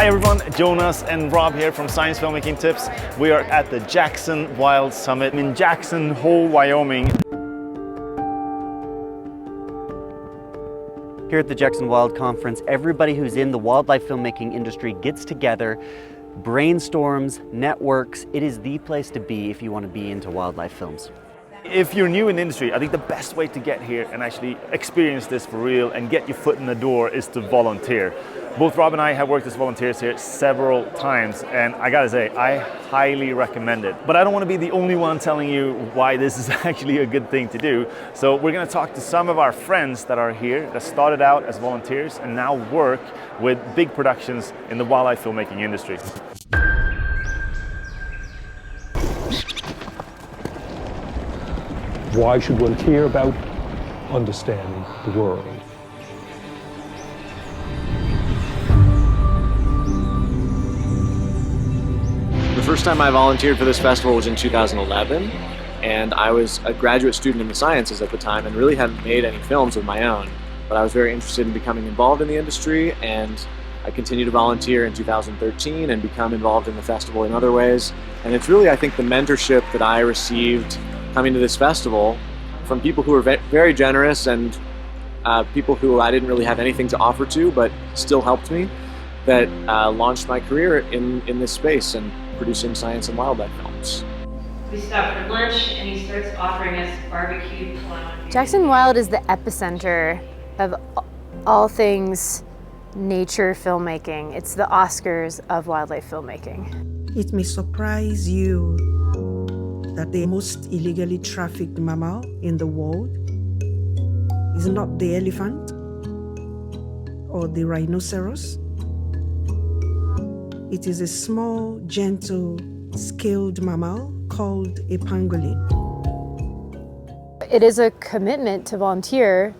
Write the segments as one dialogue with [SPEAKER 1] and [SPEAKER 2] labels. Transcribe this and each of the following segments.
[SPEAKER 1] Hi everyone, Jonas and Rob here from Science Filmmaking Tips. We are at the Jackson Wild Summit in Jackson Hole, Wyoming.
[SPEAKER 2] Here at the Jackson Wild Conference, everybody who's in the wildlife filmmaking industry gets together, brainstorms, networks. It is the place to be if you want to be into wildlife films.
[SPEAKER 1] If you're new in the industry, I think the best way to get here and actually experience this for real and get your foot in the door is to volunteer. Both Rob and I have worked as volunteers here several times, and I gotta say, I highly recommend it. But I don't want to be the only one telling you why this is actually a good thing to do. So we're gonna talk to some of our friends that are here that started out as volunteers and now work with big productions in the wildlife filmmaking industry.
[SPEAKER 3] Why should one care about understanding the world?
[SPEAKER 4] The first time I volunteered for this festival was in 2011, and I was a graduate student in the sciences at the time and really hadn't made any films of my own. But I was very interested in becoming involved in the industry, and I continued to volunteer in 2013 and become involved in the festival in other ways. And it's really, I think, the mentorship that I received coming to this festival from people who were very generous and people who I didn't really have anything to offer to, but still helped me, that launched my career in this space and producing science and wildlife films.
[SPEAKER 5] We stop for lunch and he starts offering us barbecued clown.
[SPEAKER 6] Jackson Wild is the epicenter of all things nature filmmaking. It's the Oscars of wildlife filmmaking.
[SPEAKER 7] It may surprise you that the most illegally trafficked mammal in the world is not the elephant or the rhinoceros. It is a small, gentle, scaled mammal called a pangolin.
[SPEAKER 6] It is a commitment to volunteer,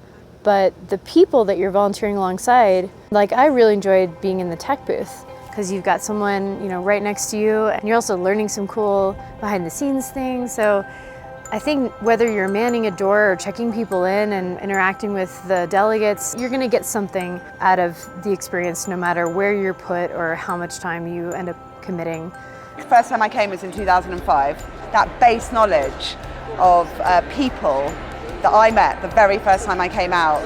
[SPEAKER 6] but the people that you're volunteering alongside, like I really enjoyed being in the tech booth because you've got someone, right next to you, and you're also learning some cool behind the scenes things. So I think whether you're manning a door or checking people in and interacting with the delegates, you're gonna get something out of the experience no matter where you're put or how much time you end up committing.
[SPEAKER 8] The first time I came was in 2005. That base knowledge of people that I met the very first time I came out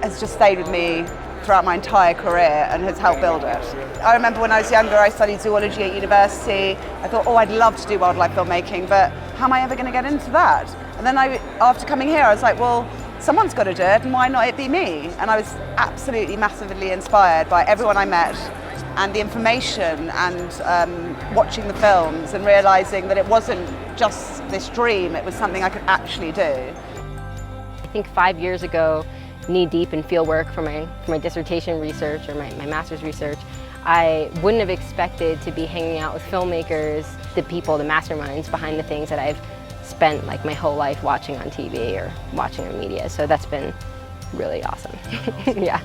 [SPEAKER 8] has just stayed with me throughout my entire career and has helped build it. I remember when I was younger, I studied zoology at university. I thought, I'd love to do wildlife filmmaking, but how am I ever going to get into that? And then after coming here, I was like, well, someone's got to do it, and why not it be me? And I was absolutely massively inspired by everyone I met and the information and watching the films and realizing that it wasn't just this dream, it was something I could actually do.
[SPEAKER 9] I think 5 years ago, knee-deep in field work for my dissertation research or my master's research, I wouldn't have expected to be hanging out with filmmakers, the people, the masterminds behind the things that I've spent like my whole life watching on TV or watching on media. So that's been really awesome. Yeah.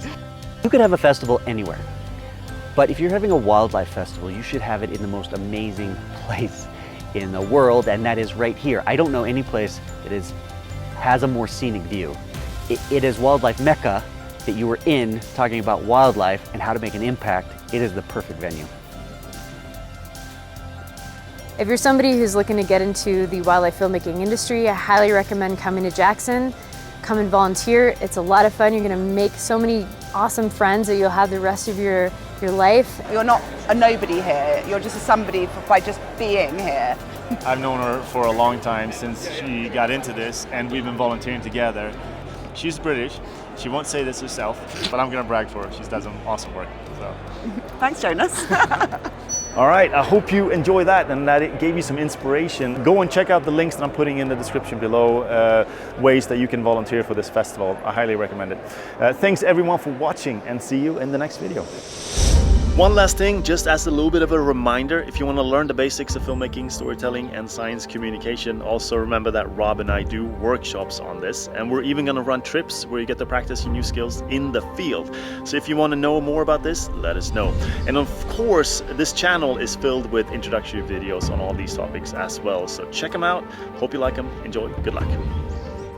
[SPEAKER 2] You could have a festival anywhere, but if you're having a wildlife festival, you should have it in the most amazing place in the world, and that is right here. I don't know any place that has a more scenic view. It is wildlife mecca that you were in talking about wildlife and how to make an impact. It is the perfect venue.
[SPEAKER 6] If you're somebody who's looking to get into the wildlife filmmaking industry, I highly recommend coming to Jackson. Come and volunteer. It's a lot of fun. You're gonna make so many awesome friends that you'll have the rest of your life.
[SPEAKER 8] You're not a nobody here, you're just a somebody by just being here.
[SPEAKER 1] I've known her for a long time, since she got into this, and we've been volunteering together. She's British. She won't say this herself, but I'm gonna brag for her. She's done some awesome work. So.
[SPEAKER 8] Thanks, Jonas.
[SPEAKER 1] All right, I hope you enjoy that and that it gave you some inspiration. Go and check out the links that I'm putting in the description below, ways that you can volunteer for this festival. I highly recommend it. Thanks everyone for watching, and see you in the next video. One last thing, just as a little bit of a reminder, if you want to learn the basics of filmmaking, storytelling, and science communication, also remember that Rob and I do workshops on this, and we're even going to run trips where you get to practice your new skills in the field. So if you want to know more about this, let us know. And of course, this channel is filled with introductory videos on all these topics as well. So check them out. Hope you like them. Enjoy. Good luck.